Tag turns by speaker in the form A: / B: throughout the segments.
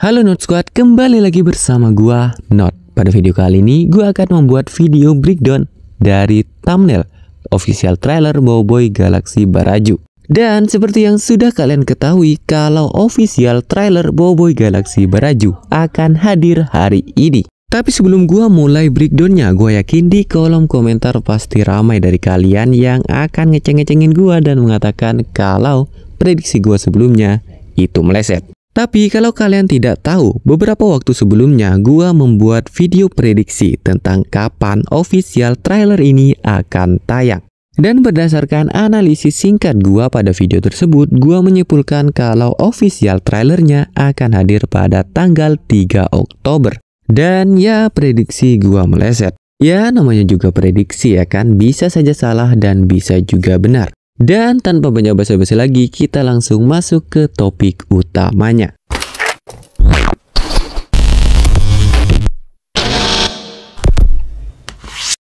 A: Halo Not Squad, kembali lagi bersama gua Not. Pada video kali ini gua akan membuat video breakdown dari thumbnail official trailer Boboiboy Galaxy Baraju. Dan seperti yang sudah kalian ketahui, kalau official trailer Boboiboy Galaxy Baraju akan hadir hari ini. Tapi sebelum gua mulai breakdownnya, gua yakin di kolom komentar pasti ramai dari kalian yang akan ngeceng-ngecengin gua dan mengatakan kalau prediksi gua sebelumnya itu meleset. Tapi kalau kalian tidak tahu, beberapa waktu sebelumnya gua membuat video prediksi tentang kapan official trailer ini akan tayang. Dan berdasarkan analisis singkat gua pada video tersebut, gua menyimpulkan kalau official trailernya akan hadir pada tanggal 3 Oktober. Dan ya, prediksi gua meleset. Ya, namanya juga prediksi ya kan, bisa saja salah dan bisa juga benar. Dan tanpa banyak basa-basi lagi, kita langsung masuk ke topik utamanya.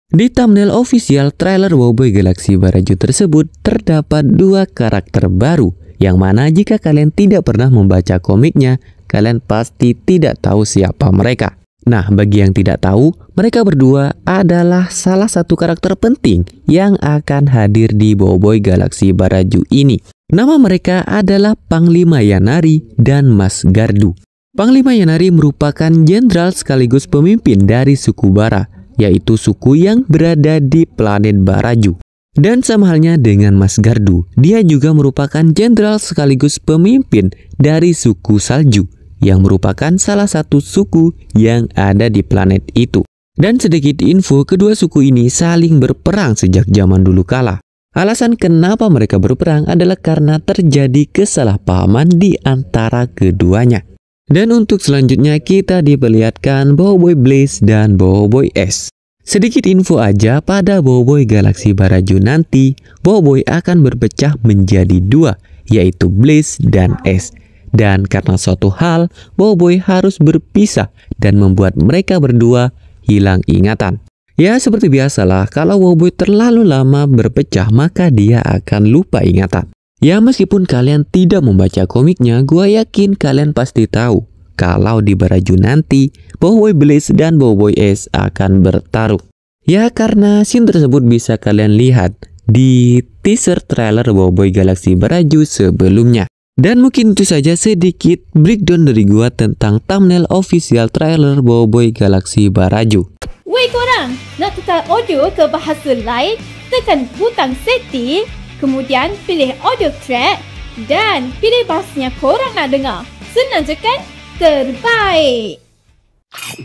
A: Di thumbnail official trailer Boboiboy Galaxy Baraju tersebut terdapat dua karakter baru, yang mana jika kalian tidak pernah membaca komiknya, kalian pasti tidak tahu siapa mereka. Nah, bagi yang tidak tahu, mereka berdua adalah salah satu karakter penting yang akan hadir di Boboiboy Galaxy Baraju ini. Nama mereka adalah Panglima Yanari dan Mas Gardu. Panglima Yanari merupakan jenderal sekaligus pemimpin dari suku Bara, yaitu suku yang berada di planet Baraju. Dan sama halnya dengan Mas Gardu, dia juga merupakan jenderal sekaligus pemimpin dari suku Salju, yang merupakan salah satu suku yang ada di planet itu. Dan sedikit info, kedua suku ini saling berperang sejak zaman dulu kala. Alasan kenapa mereka berperang adalah karena terjadi kesalahpahaman di antara keduanya. Dan untuk selanjutnya kita diperlihatkan Boboiboy Blaze dan Boboiboy S. Sedikit info aja, pada Boboiboy Galaxy Baraju nanti, Boboiboy akan berpecah menjadi dua, yaitu Blaze dan S. Dan karena suatu hal, Boboiboy harus berpisah dan membuat mereka berdua hilang ingatan. Ya, seperti biasalah, kalau Boboiboy terlalu lama berpecah, maka dia akan lupa ingatan. Ya, meskipun kalian tidak membaca komiknya, gua yakin kalian pasti tahu kalau di Baraju nanti, Boboiboy Blaze dan Boboiboy S akan bertaruh. Ya, karena scene tersebut bisa kalian lihat di teaser trailer Boboiboy Galaxy Baraju sebelumnya. Dan mungkin itu saja sedikit breakdown dari gua tentang thumbnail official trailer Boboiboy Galaxy Baraju.
B: Woi korang, nak tukar audio ke bahasa lain? Tekan butang setting, kemudian pilih audio track dan pilih bahasanya korang nak dengar. Senang je kan? Terbaik!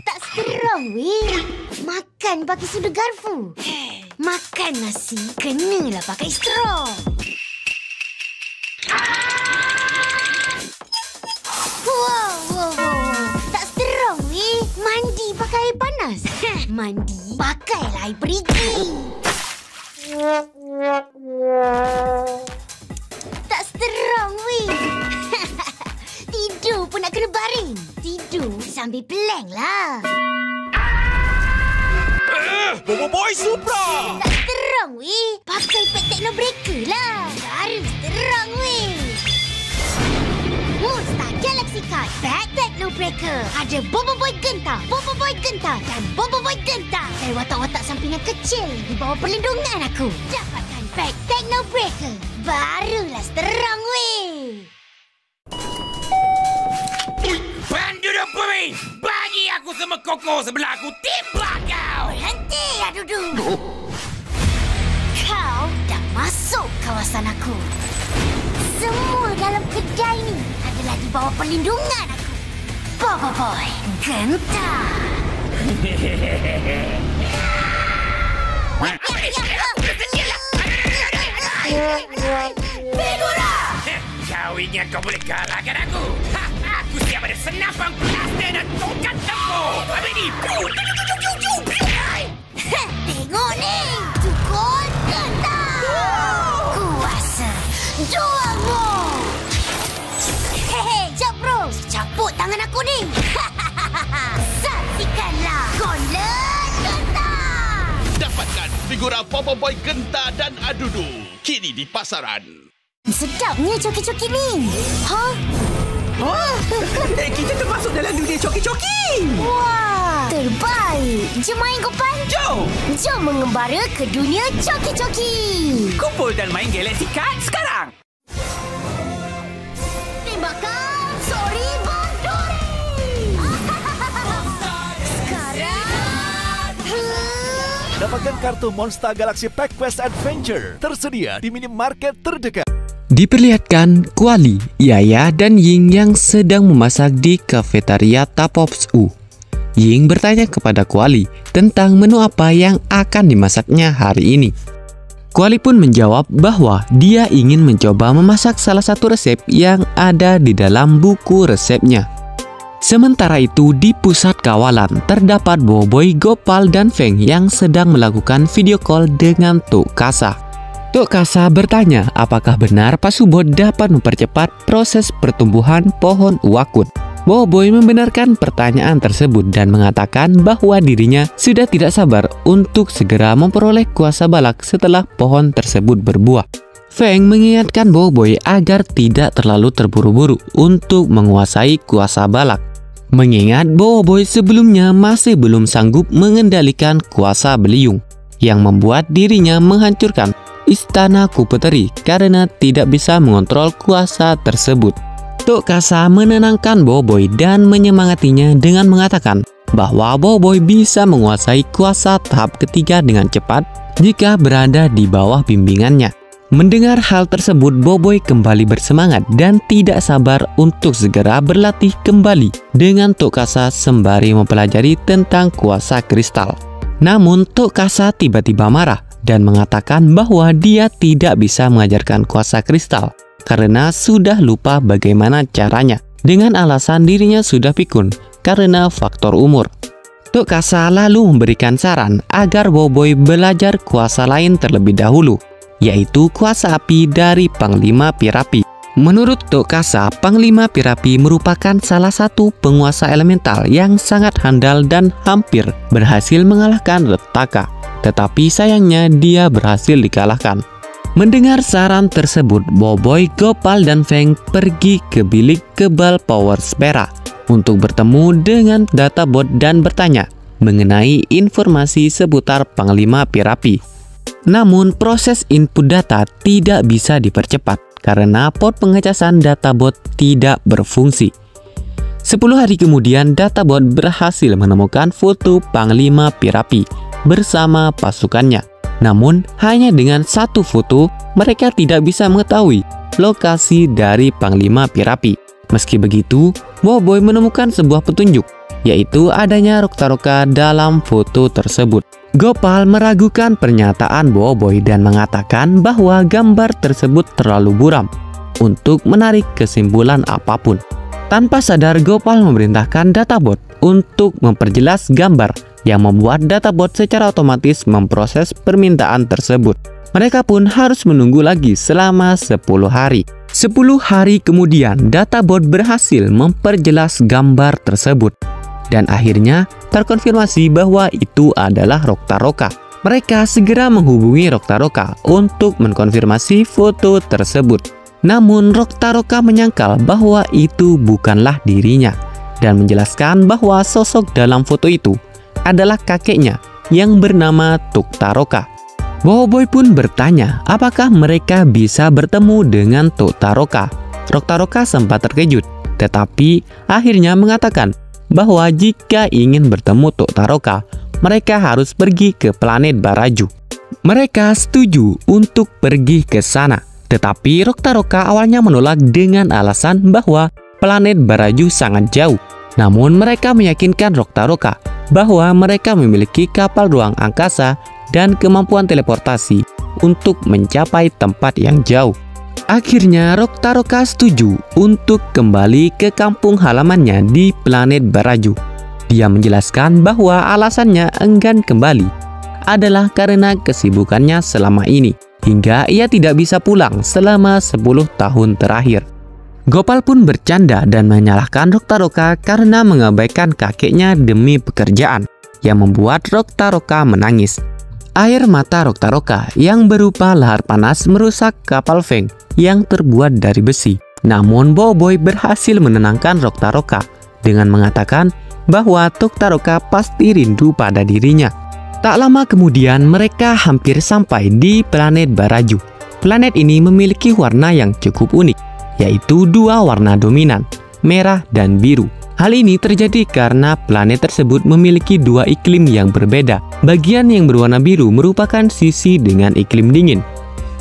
C: Tak seram weh. Makan pakai sudu garpu. Makan nasi kenalah pakai straw. Wow. Tak seram weh. Mandi pakai air panas. Mandi pakai air perigi. Tak seram weh. Tidur pun nak kena baring. Tidur sambil plank lah.
D: Boboiboy Supra!
C: Tak seram weh. Pakai pet techno breaker lah. Baru seram weh. Monster Galaxy Card Pack Techno Breaker. Ada Boboiboy Genta, Boboiboy Genta dan Boboiboy Genta. Dari watak-watak sampingan kecil di bawah perlindungan aku. Dapatkan Pack Techno Breaker. Barulah seram weh.
D: Penduduk bumi, bagi aku semua koko sebelah aku, timbang kau!
C: Berhenti ya Dudu. Kau dah masuk kawasan aku. Semua dalam kedai ni adalah di bawah perlindungan aku. Boboiboy Genta.
D: Figura! Kau ingat kau boleh kalahkan aku? Aku siap ada senapan blaster dan tongkat tempur. Habis ni,
C: Tengok ni, Tukul Genta. Kuasa juangmu. Hehe, jap bro. Caput tangan aku ni. Saksikanlah Gauntlet Genta.
E: Dapatkan figura Boboiboy Genta dan Adudu kini di pasaran.
C: Sedapnya coki-coki ni. Ha?
D: Kita termasuk dalam dunia coki-coki.
C: Wah, terbaik. Jom main Gopal. Jom mengembara ke dunia coki-coki.
D: Kumpul dan main Galaxy Card sekarang.
C: Tembakan Sori Bandori. Sekarang.
F: Dapatkan kartu Monster Galaxy Pack Quest Adventure tersedia di minimarket terdekat.
A: Diperlihatkan Kuali, Yaya, dan Ying yang sedang memasak di kafetaria Tapops U. Ying bertanya kepada Kuali tentang menu apa yang akan dimasaknya hari ini. Kuali pun menjawab bahwa dia ingin mencoba memasak salah satu resep yang ada di dalam buku resepnya. Sementara itu di pusat kawalan terdapat Boboiboy, Gopal, dan Feng yang sedang melakukan video call dengan Tok Kasa. Tok Kasa bertanya apakah benar Pasubot dapat mempercepat proses pertumbuhan pohon uwakut. Boboiboy membenarkan pertanyaan tersebut dan mengatakan bahwa dirinya sudah tidak sabar untuk segera memperoleh kuasa balak setelah pohon tersebut berbuah. Feng mengingatkan Boboiboy agar tidak terlalu terburu-buru untuk menguasai kuasa balak, mengingat Boboiboy sebelumnya masih belum sanggup mengendalikan kuasa beliung yang membuat dirinya menghancurkan Istana Kupeteri karena tidak bisa mengontrol kuasa tersebut. Tok Kasa menenangkan Boboiboy dan menyemangatinya dengan mengatakan bahwa Boboiboy bisa menguasai kuasa tahap ketiga dengan cepat jika berada di bawah bimbingannya. Mendengar hal tersebut, Boboiboy kembali bersemangat dan tidak sabar untuk segera berlatih kembali dengan Tok Kasa sembari mempelajari tentang kuasa kristal. Namun Tok Kasa tiba-tiba marah dan mengatakan bahwa dia tidak bisa mengajarkan kuasa kristal karena sudah lupa bagaimana caranya, dengan alasan dirinya sudah pikun karena faktor umur. Tok Kasa lalu memberikan saran agar Boboiboy belajar kuasa lain terlebih dahulu, yaitu kuasa api dari Panglima Pirapi. Menurut Tok Kasa, Panglima Pirapi merupakan salah satu penguasa elemental yang sangat handal dan hampir berhasil mengalahkan Retaka. Tetapi sayangnya dia berhasil dikalahkan. Mendengar saran tersebut, Boboiboy, Gopal, dan Feng pergi ke bilik kebal Power Spera untuk bertemu dengan databot dan bertanya mengenai informasi seputar Panglima Pirapi. Namun proses input data tidak bisa dipercepat karena pot pengecasan databot tidak berfungsi. 10 hari kemudian databot berhasil menemukan foto Panglima Pirapi bersama pasukannya. Namun hanya dengan satu foto mereka tidak bisa mengetahui lokasi dari Panglima Pirapi. Meski begitu, Boboiboy menemukan sebuah petunjuk, yaitu adanya Rokta-Roka dalam foto tersebut. Gopal meragukan pernyataan Boboiboy dan mengatakan bahwa gambar tersebut terlalu buram untuk menarik kesimpulan apapun. Tanpa sadar, Gopal memerintahkan databot untuk memperjelas gambar yang membuat databot secara otomatis memproses permintaan tersebut. Mereka pun harus menunggu lagi selama 10 hari. 10 hari kemudian, databot berhasil memperjelas gambar tersebut. Dan akhirnya terkonfirmasi bahwa itu adalah Rokta-Roka. Mereka segera menghubungi Rokta-Roka untuk mengkonfirmasi foto tersebut. Namun Rokta-Roka menyangkal bahwa itu bukanlah dirinya dan menjelaskan bahwa sosok dalam foto itu adalah kakeknya yang bernama Tuktaroka. Boboiboy pun bertanya apakah mereka bisa bertemu dengan Tuktaroka. Rokta-Roka sempat terkejut, tetapi akhirnya mengatakan bahwa jika ingin bertemu Tuktaroka, mereka harus pergi ke planet Baraju. Mereka setuju untuk pergi ke sana, tetapi Rokta-Roka awalnya menolak dengan alasan bahwa planet Baraju sangat jauh. Namun mereka meyakinkan Rokta-Roka bahwa mereka memiliki kapal ruang angkasa dan kemampuan teleportasi untuk mencapai tempat yang jauh. Akhirnya Rokta-Roka setuju untuk kembali ke kampung halamannya di planet Baraju. Dia menjelaskan bahwa alasannya enggan kembali adalah karena kesibukannya selama ini, hingga ia tidak bisa pulang selama 10 tahun terakhir. Gopal pun bercanda dan menyalahkan Rokta-Roka karena mengabaikan kakeknya demi pekerjaan, yang membuat Rokta-Roka menangis. Air mata Rokta-Roka yang berupa lahar panas merusak kapal Feng yang terbuat dari besi. Namun Boboiboy berhasil menenangkan Roktaroka dengan mengatakan bahwa Roktaroka pasti rindu pada dirinya. Tak lama kemudian mereka hampir sampai di planet Baraju. Planet ini memiliki warna yang cukup unik, yaitu dua warna dominan, merah dan biru. Hal ini terjadi karena planet tersebut memiliki dua iklim yang berbeda. Bagian yang berwarna biru merupakan sisi dengan iklim dingin,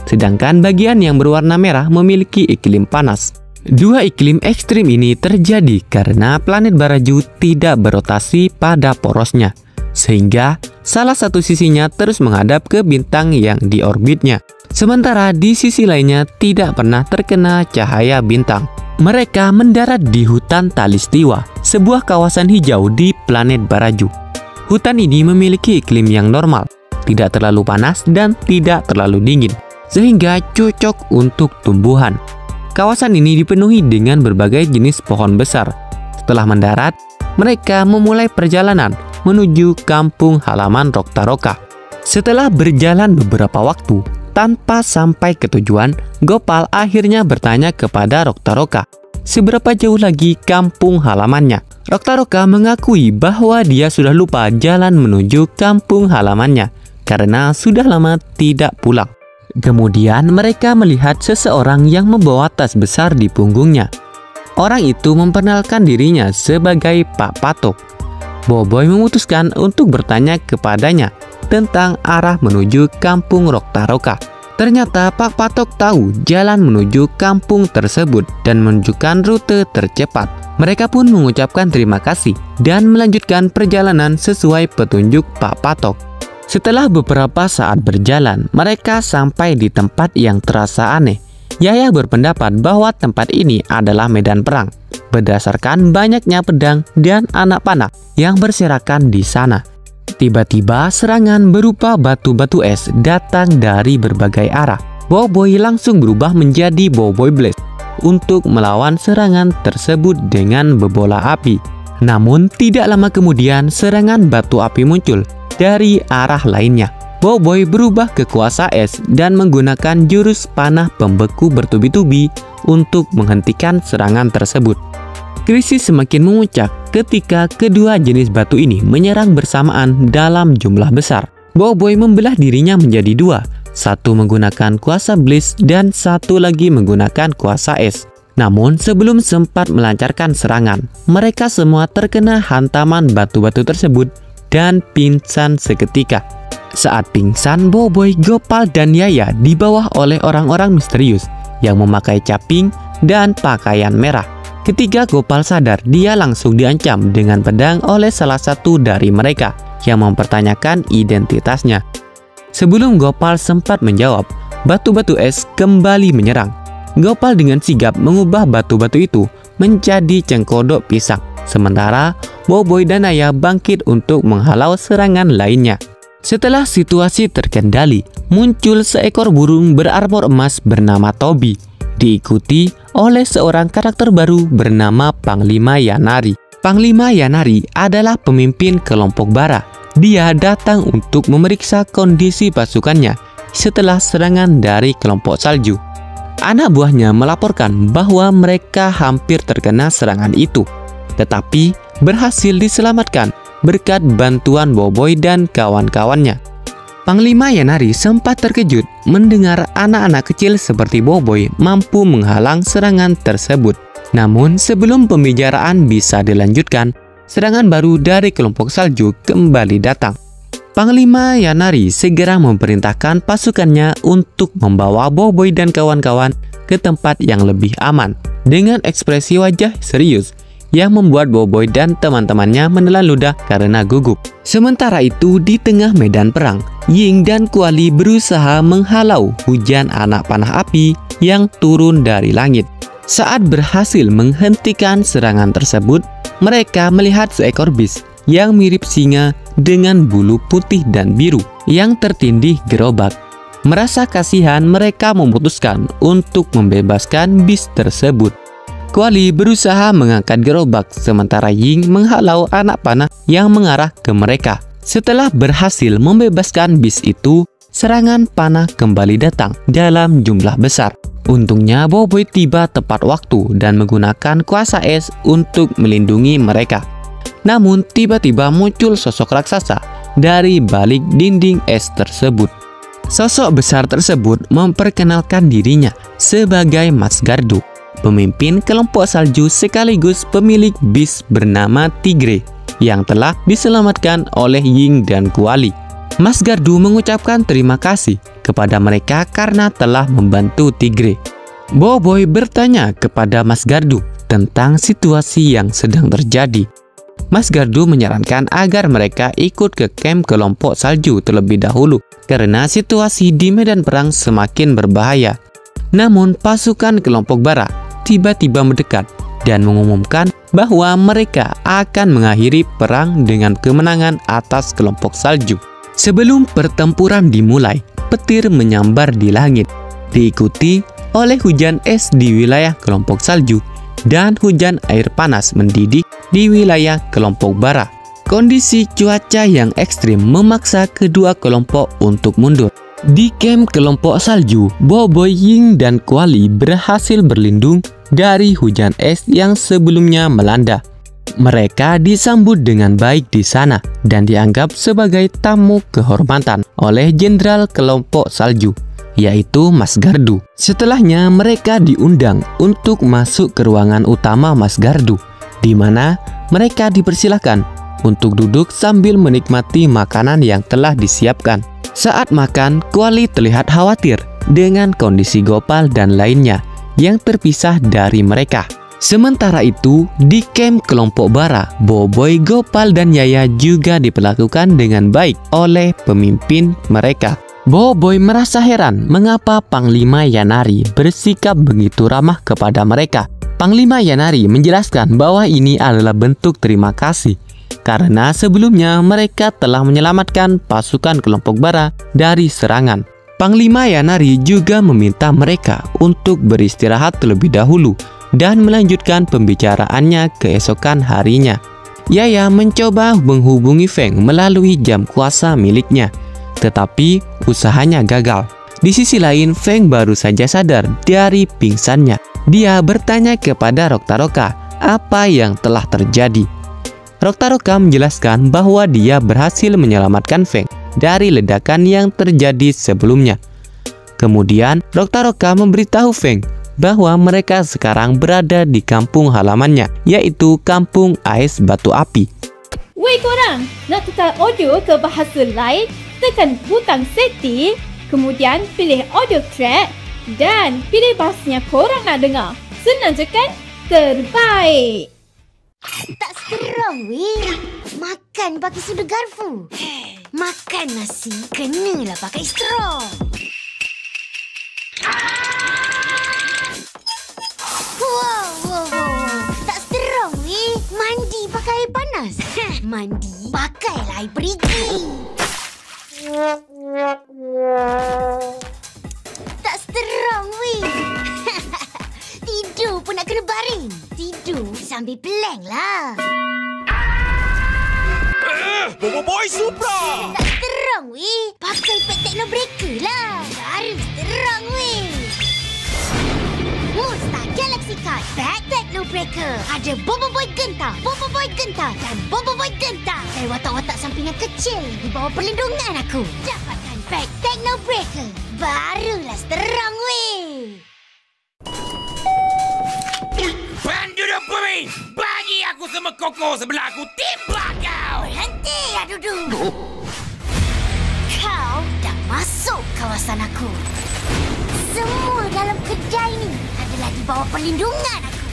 A: sedangkan bagian yang berwarna merah memiliki iklim panas. Dua iklim ekstrim ini terjadi karena planet Baraju tidak berotasi pada porosnya, sehingga salah satu sisinya terus menghadap ke bintang yang di orbitnya, sementara di sisi lainnya tidak pernah terkena cahaya bintang. Mereka mendarat di hutan Talistiwa, sebuah kawasan hijau di planet Baraju. Hutan ini memiliki iklim yang normal, tidak terlalu panas dan tidak terlalu dingin, sehingga cocok untuk tumbuhan. Kawasan ini dipenuhi dengan berbagai jenis pohon besar. Setelah mendarat, mereka memulai perjalanan menuju kampung halaman Roktaroka. Setelah berjalan beberapa waktu, tanpa sampai ke tujuan, Gopal akhirnya bertanya kepada Roktaroka seberapa jauh lagi kampung halamannya. Roktaroka mengakui bahwa dia sudah lupa jalan menuju kampung halamannya karena sudah lama tidak pulang. Kemudian mereka melihat seseorang yang membawa tas besar di punggungnya. Orang itu memperkenalkan dirinya sebagai Pak Patok. Boboiboy memutuskan untuk bertanya kepadanya tentang arah menuju kampung Roktaroka. Ternyata Pak Patok tahu jalan menuju kampung tersebut dan menunjukkan rute tercepat. Mereka pun mengucapkan terima kasih dan melanjutkan perjalanan sesuai petunjuk Pak Patok. Setelah beberapa saat berjalan, mereka sampai di tempat yang terasa aneh. Yaya berpendapat bahwa tempat ini adalah medan perang, berdasarkan banyaknya pedang dan anak panah yang berserakan di sana. Tiba-tiba serangan berupa batu-batu es datang dari berbagai arah. Boboiboy langsung berubah menjadi Boboiboy Blast untuk melawan serangan tersebut dengan bebola api. Namun tidak lama kemudian serangan batu api muncul dari arah lainnya. Boboiboy berubah ke kuasa es dan menggunakan jurus panah pembeku bertubi-tubi untuk menghentikan serangan tersebut. Krisis semakin memuncak ketika kedua jenis batu ini menyerang bersamaan dalam jumlah besar. Boboiboy membelah dirinya menjadi dua, satu menggunakan kuasa Blast dan satu lagi menggunakan kuasa es. Namun sebelum sempat melancarkan serangan, mereka semua terkena hantaman batu-batu tersebut dan pingsan seketika. Saat pingsan, Boboiboy, Gopal, dan Yaya dibawa oleh orang-orang misterius yang memakai caping dan pakaian merah. Ketika Gopal sadar, dia langsung diancam dengan pedang oleh salah satu dari mereka yang mempertanyakan identitasnya. Sebelum Gopal sempat menjawab, batu-batu es kembali menyerang. Gopal dengan sigap mengubah batu-batu itu menjadi cengkodok pisang. Sementara Boboiboy dan Yaya bangkit untuk menghalau serangan lainnya. Setelah situasi terkendali, muncul seekor burung berarmor emas bernama Tobi, diikuti oleh seorang karakter baru bernama Panglima Yanari. Panglima Yanari adalah pemimpin kelompok Bara. Dia datang untuk memeriksa kondisi pasukannya setelah serangan dari kelompok salju. Anak buahnya melaporkan bahwa mereka hampir terkena serangan itu, tetapi berhasil diselamatkan berkat bantuan Boboiboy dan kawan-kawannya. Panglima Yanari sempat terkejut mendengar anak-anak kecil seperti Boboiboy mampu menghalang serangan tersebut. Namun sebelum pembicaraan bisa dilanjutkan, serangan baru dari kelompok salju kembali datang. Panglima Yanari segera memerintahkan pasukannya untuk membawa Boboiboy dan kawan-kawan ke tempat yang lebih aman dengan ekspresi wajah serius yang membuat Boboiboy dan teman-temannya menelan ludah karena gugup. Sementara itu di tengah medan perang, Ying dan Kuali berusaha menghalau hujan anak panah api yang turun dari langit. Saat berhasil menghentikan serangan tersebut, mereka melihat seekor bis yang mirip singa dengan bulu putih dan biru yang tertindih gerobak. Merasa kasihan, mereka memutuskan untuk membebaskan bis tersebut. Kuali berusaha mengangkat gerobak sementara Ying menghalau anak panah yang mengarah ke mereka. Setelah berhasil membebaskan bis itu, serangan panah kembali datang dalam jumlah besar. Untungnya Boboiboy tiba tepat waktu dan menggunakan kuasa es untuk melindungi mereka. Namun tiba-tiba muncul sosok raksasa dari balik dinding es tersebut. Sosok besar tersebut memperkenalkan dirinya sebagai Mas Gardu, pemimpin kelompok salju sekaligus pemilik bis bernama Tigre yang telah diselamatkan oleh Ying dan Kuali. Mas Gardu mengucapkan terima kasih kepada mereka karena telah membantu Tigre. Boboiboy bertanya kepada Mas Gardu tentang situasi yang sedang terjadi. Mas Gardu menyarankan agar mereka ikut ke kamp kelompok salju terlebih dahulu karena situasi di medan perang semakin berbahaya. Namun pasukan kelompok Bara tiba-tiba mendekat dan mengumumkan bahwa mereka akan mengakhiri perang dengan kemenangan atas kelompok salju. Sebelum pertempuran dimulai, petir menyambar di langit, diikuti oleh hujan es di wilayah kelompok salju dan hujan air panas mendidih di wilayah kelompok Bara. Kondisi cuaca yang ekstrim memaksa kedua kelompok untuk mundur. Di kamp kelompok salju, Boboiboy, Ying, dan Kuali berhasil berlindung dari hujan es yang sebelumnya melanda. Mereka disambut dengan baik di sana dan dianggap sebagai tamu kehormatan oleh jenderal kelompok salju, yaitu Mas Gardu. Setelahnya mereka diundang untuk masuk ke ruangan utama Mas Gardu, di mana mereka dipersilakan untuk duduk sambil menikmati makanan yang telah disiapkan. Saat makan, Kuali terlihat khawatir dengan kondisi Gopal dan lainnya yang terpisah dari mereka. Sementara itu, di kamp kelompok Bara, Boboiboy, Gopal, dan Yaya juga diperlakukan dengan baik oleh pemimpin mereka. Boboiboy merasa heran mengapa Panglima Yanari bersikap begitu ramah kepada mereka. Panglima Yanari menjelaskan bahwa ini adalah bentuk terima kasih karena sebelumnya mereka telah menyelamatkan pasukan kelompok Bara dari serangan. Panglima Yanari juga meminta mereka untuk beristirahat terlebih dahulu dan melanjutkan pembicaraannya keesokan harinya. Yaya mencoba menghubungi Feng melalui jam kuasa miliknya, tetapi usahanya gagal. Di sisi lain, Feng baru saja sadar dari pingsannya. Dia bertanya kepada Roktaroka apa yang telah terjadi. Roktaroka menjelaskan bahwa dia berhasil menyelamatkan Feng dari ledakan yang terjadi sebelumnya. Kemudian, Roktaroka memberitahu Feng bahwa mereka sekarang berada di kampung halamannya, yaitu Kampung Ais Batu Api.
B: Woi korang, nak tukar audio ke bahasa lain? Tekan butang setting, kemudian pilih audio track dan pilih bahasanya korang nak dengar. Senang je kan? Terbaik!
C: Tak serong weh. Makan pakai sudu garfu. Makan nasi kenalah pakai straw. Wow. Tak serong weh. Mandi pakai air panas. Mandi pakailah air perigi. Tak serong weh. Tidur pun nak kena baring. Tidur sambil plank lah.
E: Boboiboy Supra!
C: Tak serong weh. Pakai pad Techno Breaker lah. Baru serong weh. Monster Galaxy Card Pack Techno Breaker. Ada Boboiboy Gentar, Boboiboy Gentar dan Boboiboy Gentar. Dari watak-watak sampingan kecil di bawah perlindungan aku. Dapatkan Pack Techno Breaker. Barulah serong weh.
D: Penduduk bumi, bagi aku semua koko sebelah aku, timbak kau!
C: Berhenti, Adudu. Kau tak masuk kawasan aku. Semua dalam kedai ni adalah di bawah perlindungan aku.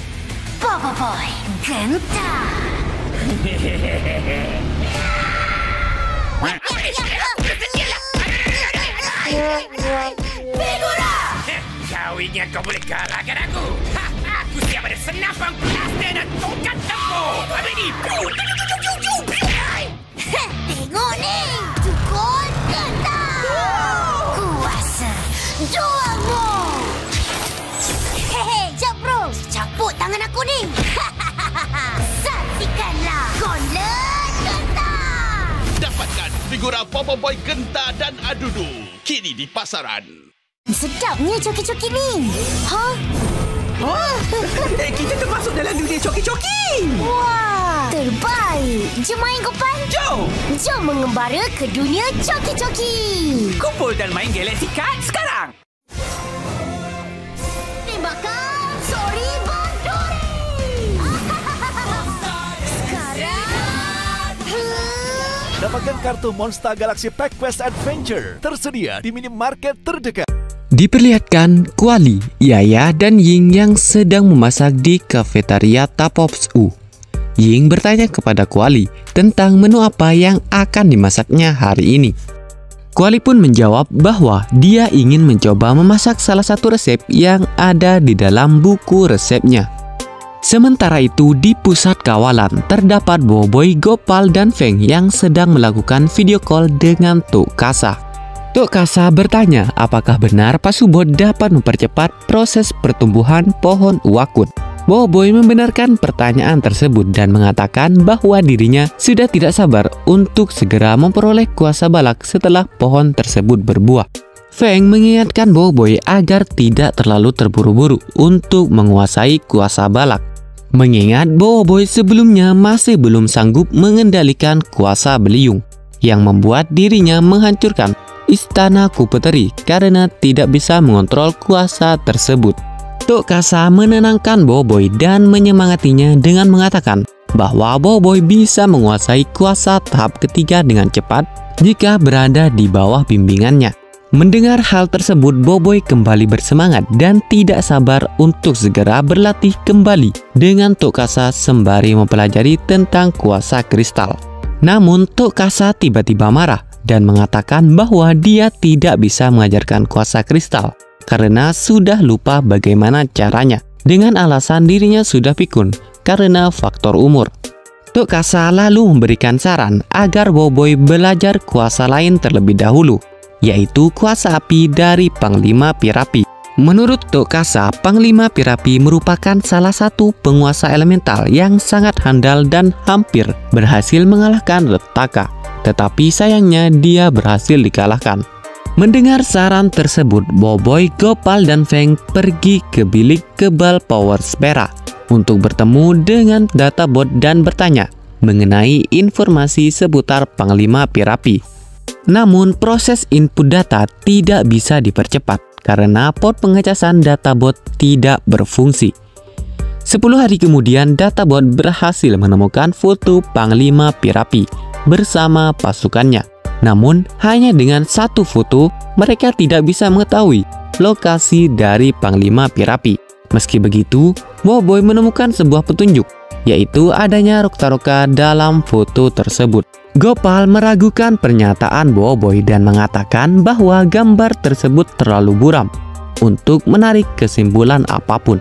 C: Boboiboy Gentar.
D: Figura! Kau ingat kau boleh kalahkan aku? Aku siap ada senapan plaster dan tongkat tempur. Habis ni,
C: Tengok ni, Tukul Gentar. Kuasa jualmu. Hehe, jap bro. Caput tangan aku ni. Saksikanlah Golden Gentar.
E: Dapatkan figura Popoboy Genta dan Adudu kini di pasaran.
C: Sedapnya coki-coki ni. Hah?
G: Kita termasuk dalam dunia coki-coki.
C: Wah, terbaik. Jom main Gopal. Jom mengembara ke dunia coki-coki.
G: Kumpul dan main Galaxy Card sekarang.
C: Tembakan Sori Bandori. Sekarang.
F: Dapatkan kartu Monster Galaxy Pack Quest Adventure tersedia di minimarket terdekat.
A: Diperlihatkan Kuali, Yaya, dan Ying yang sedang memasak di kafetaria Tapops U. Ying bertanya kepada Kuali tentang menu apa yang akan dimasaknya hari ini. Kuali pun menjawab bahwa dia ingin mencoba memasak salah satu resep yang ada di dalam buku resepnya. Sementara itu di pusat kawalan terdapat Boboiboy, Gopal, dan Feng yang sedang melakukan video call dengan Tok Kasa. Tok Kasa bertanya apakah benar Pak Subot dapat mempercepat proses pertumbuhan pohon uwakut. Boboiboy membenarkan pertanyaan tersebut dan mengatakan bahwa dirinya sudah tidak sabar untuk segera memperoleh kuasa balak setelah pohon tersebut berbuah. Feng mengingatkan Boboiboy agar tidak terlalu terburu-buru untuk menguasai kuasa balak, mengingat Boboiboy sebelumnya masih belum sanggup mengendalikan kuasa beliung yang membuat dirinya menghancurkan Istana Kupeteri karena tidak bisa mengontrol kuasa tersebut. Tok Kasa menenangkan Boboiboy dan menyemangatinya dengan mengatakan bahwa Boboiboy bisa menguasai kuasa tahap ketiga dengan cepat jika berada di bawah bimbingannya. Mendengar hal tersebut, Boboiboy kembali bersemangat dan tidak sabar untuk segera berlatih kembali dengan Tok Kasa sembari mempelajari tentang kuasa kristal. Namun Tok Kasa tiba-tiba marah dan mengatakan bahwa dia tidak bisa mengajarkan kuasa kristal karena sudah lupa bagaimana caranya, dengan alasan dirinya sudah pikun karena faktor umur. Tok Kasa lalu memberikan saran agar Boboiboy belajar kuasa lain terlebih dahulu, yaitu kuasa api dari Panglima Pirapi. Menurut Tok Kasa, Panglima Pirapi merupakan salah satu penguasa elemental yang sangat handal dan hampir berhasil mengalahkan Retaka. Tetapi sayangnya dia berhasil dikalahkan. Mendengar saran tersebut, Boboiboy, Gopal, dan Feng pergi ke bilik kebal Power Spera untuk bertemu dengan databot dan bertanya mengenai informasi seputar Panglima Pirapi. Namun proses input data tidak bisa dipercepat karena port pengecasan databot tidak berfungsi. 10 hari kemudian databot berhasil menemukan foto Panglima Pirapi bersama pasukannya. Namun hanya dengan satu foto mereka tidak bisa mengetahui lokasi dari Panglima Pirapi. Meski begitu, Boboiboy menemukan sebuah petunjuk, yaitu adanya Roktaroka dalam foto tersebut. Gopal meragukan pernyataan Boboiboy dan mengatakan bahwa gambar tersebut terlalu buram untuk menarik kesimpulan apapun.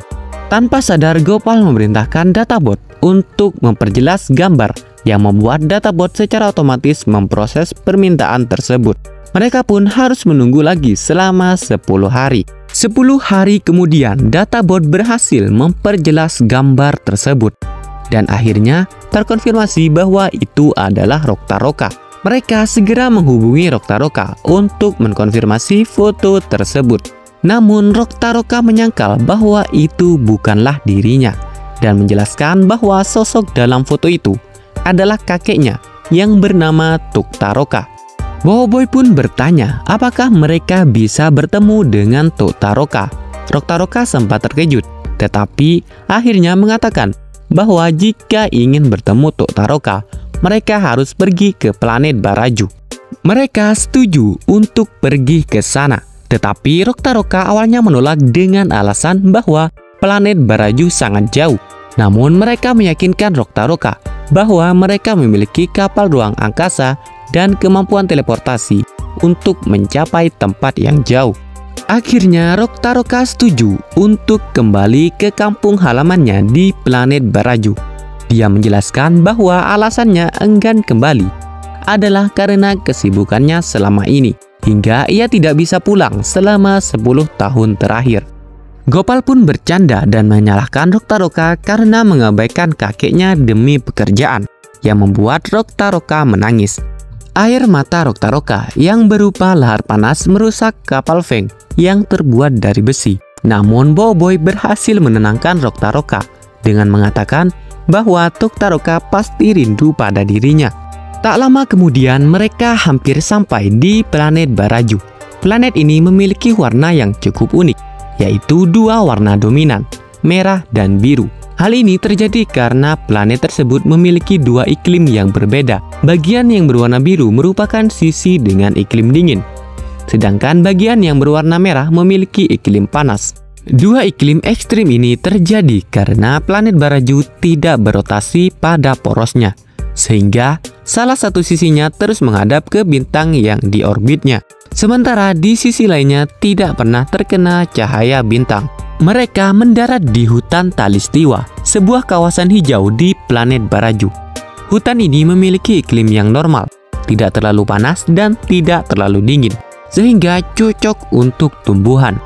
A: Tanpa sadar, Gopal memerintahkan databot untuk memperjelas gambar yang membuat databot secara otomatis memproses permintaan tersebut. Mereka pun harus menunggu lagi selama 10 hari. 10 hari kemudian, databot berhasil memperjelas gambar tersebut. Dan akhirnya terkonfirmasi bahwa itu adalah Roktaroka. Mereka segera menghubungi Roktaroka untuk mengkonfirmasi foto tersebut. Namun Roktaroka menyangkal bahwa itu bukanlah dirinya dan menjelaskan bahwa sosok dalam foto itu adalah kakeknya yang bernama Tuktaroka. Boboiboy pun bertanya apakah mereka bisa bertemu dengan Tuktaroka. Roktaroka sempat terkejut, tetapi akhirnya mengatakan bahwa jika ingin bertemu Tuktaroka, mereka harus pergi ke planet Baraju. Mereka setuju untuk pergi ke sana, tetapi Roktaroka awalnya menolak dengan alasan bahwa planet Baraju sangat jauh. Namun mereka meyakinkan Roktaroka bahwa mereka memiliki kapal ruang angkasa dan kemampuan teleportasi untuk mencapai tempat yang jauh. Akhirnya Roktaroka setuju untuk kembali ke kampung halamannya di planet Baraju. Dia menjelaskan bahwa alasannya enggan kembali adalah karena kesibukannya selama ini, hingga ia tidak bisa pulang selama 10 tahun terakhir. Gopal pun bercanda dan menyalahkan Roktaroka karena mengabaikan kakeknya demi pekerjaan, yang membuat Roktaroka menangis. Air mata Roktaroka yang berupa lahar panas merusak kapal Feng yang terbuat dari besi. Namun Boboiboy berhasil menenangkan Roktaroka dengan mengatakan bahwa Roktaroka pasti rindu pada dirinya. Tak lama kemudian mereka hampir sampai di planet Baraju. Planet ini memiliki warna yang cukup unik, yaitu dua warna dominan, merah dan biru. Hal ini terjadi karena planet tersebut memiliki dua iklim yang berbeda. Bagian yang berwarna biru merupakan sisi dengan iklim dingin, sedangkan bagian yang berwarna merah memiliki iklim panas. Dua iklim ekstrim ini terjadi karena planet Baraju tidak berotasi pada porosnya, sehingga salah satu sisinya terus menghadap ke bintang yang di orbitnya, sementara di sisi lainnya tidak pernah terkena cahaya bintang. Mereka mendarat di hutan Talistiwa, sebuah kawasan hijau di planet Baraju. Hutan ini memiliki iklim yang normal, tidak terlalu panas dan tidak terlalu dingin, sehingga cocok untuk tumbuhan.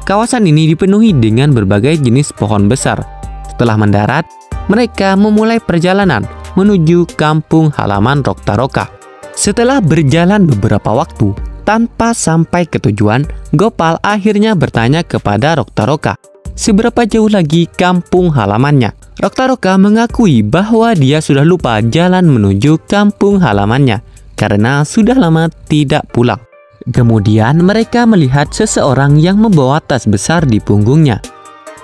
A: Kawasan ini dipenuhi dengan berbagai jenis pohon besar. Setelah mendarat, mereka memulai perjalanan menuju kampung halaman Roktaroka. Setelah berjalan beberapa waktu, tanpa sampai ke tujuan, Gopal akhirnya bertanya kepada Roktaroka seberapa jauh lagi kampung halamannya. Roktaroka mengakui bahwa dia sudah lupa jalan menuju kampung halamannya karena sudah lama tidak pulang. Kemudian mereka melihat seseorang yang membawa tas besar di punggungnya.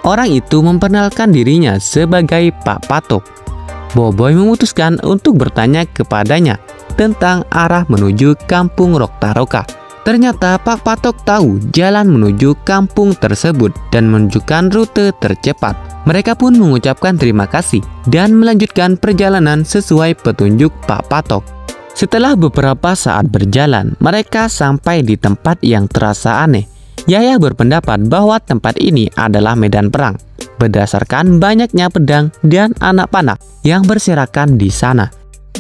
A: Orang itu memperkenalkan dirinya sebagai Pak Patok. Boboiboy memutuskan untuk bertanya kepadanya tentang arah menuju kampung Roktaroka. Ternyata Pak Patok tahu jalan menuju kampung tersebut dan menunjukkan rute tercepat. Mereka pun mengucapkan terima kasih dan melanjutkan perjalanan sesuai petunjuk Pak Patok. Setelah beberapa saat berjalan, mereka sampai di tempat yang terasa aneh. Yaya berpendapat bahwa tempat ini adalah medan perang, berdasarkan banyaknya pedang dan anak panah yang berserakan di sana.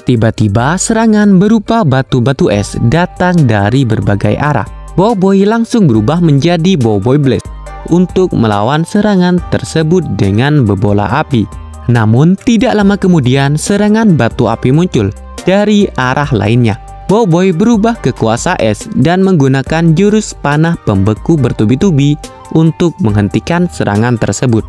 A: Tiba-tiba serangan berupa batu-batu es datang dari berbagai arah. Boboiboy langsung berubah menjadi Boboiboy Blast untuk melawan serangan tersebut dengan bebola api. Namun tidak lama kemudian serangan batu api muncul dari arah lainnya. Boboiboy berubah ke kuasa es dan menggunakan jurus panah pembeku bertubi-tubi untuk menghentikan serangan tersebut.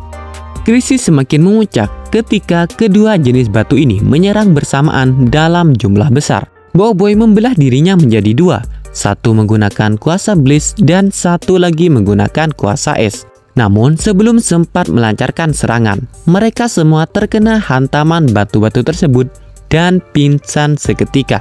A: Krisis semakin memuncak ketika kedua jenis batu ini menyerang bersamaan dalam jumlah besar. Boboiboy membelah dirinya menjadi dua, satu menggunakan kuasa Blast dan satu lagi menggunakan kuasa es. Namun sebelum sempat melancarkan serangan, mereka semua terkena hantaman batu-batu tersebut dan pingsan seketika.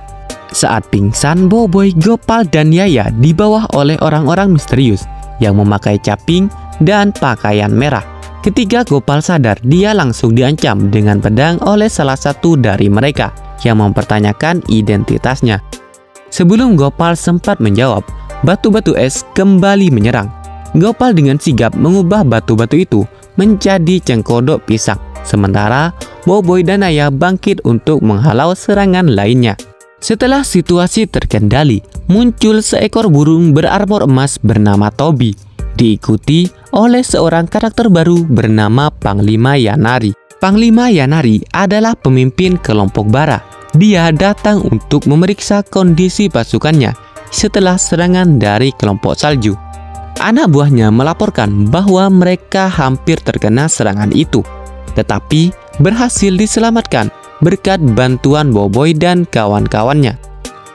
A: Saat pingsan, Boboiboy, Gopal, dan Yaya dibawa oleh orang-orang misterius yang memakai caping dan pakaian merah. Ketika Gopal sadar, dia langsung diancam dengan pedang oleh salah satu dari mereka yang mempertanyakan identitasnya. Sebelum Gopal sempat menjawab, batu-batu es kembali menyerang. Gopal dengan sigap mengubah batu-batu itu menjadi cengkodok pisang, sementara Boboiboy dan Yaya bangkit untuk menghalau serangan lainnya. Setelah situasi terkendali, muncul seekor burung berarmor emas bernama Tobi, diikuti oleh seorang karakter baru bernama Panglima Yanari. Panglima Yanari adalah pemimpin kelompok Bara. Dia datang untuk memeriksa kondisi pasukannya setelah serangan dari kelompok salju. Anak buahnya melaporkan bahwa mereka hampir terkena serangan itu, tetapi berhasil diselamatkan berkat bantuan Boboiboy dan kawan-kawannya.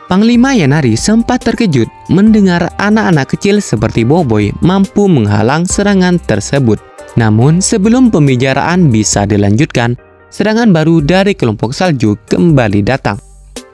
A: Panglima Yanari sempat terkejut mendengar anak-anak kecil seperti Boboiboy mampu menghalang serangan tersebut. Namun sebelum pembicaraan bisa dilanjutkan, serangan baru dari kelompok salju kembali datang.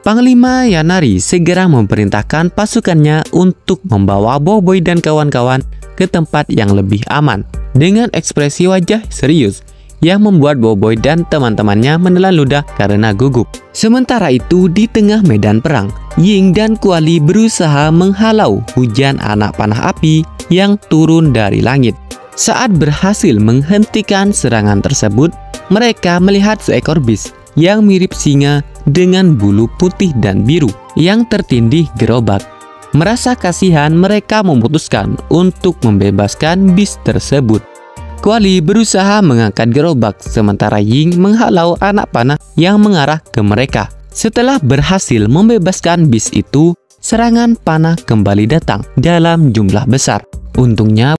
A: Panglima Yanari segera memerintahkan pasukannya untuk membawa Boboiboy dan kawan-kawan ke tempat yang lebih aman dengan ekspresi wajah serius yang membuat Boboiboy dan teman-temannya menelan ludah karena gugup. Sementara itu, di tengah medan perang, Ying dan Kuali berusaha menghalau hujan anak panah api yang turun dari langit. Saat berhasil menghentikan serangan tersebut, mereka melihat seekor bis yang mirip singa dengan bulu putih dan biru yang tertindih gerobak. Merasa kasihan, mereka memutuskan untuk membebaskan bis tersebut. Kuali berusaha mengangkat gerobak sementara Ying menghalau anak panah yang mengarah ke mereka. Setelah berhasil membebaskan bis itu, serangan panah kembali datang dalam jumlah besar. Untungnya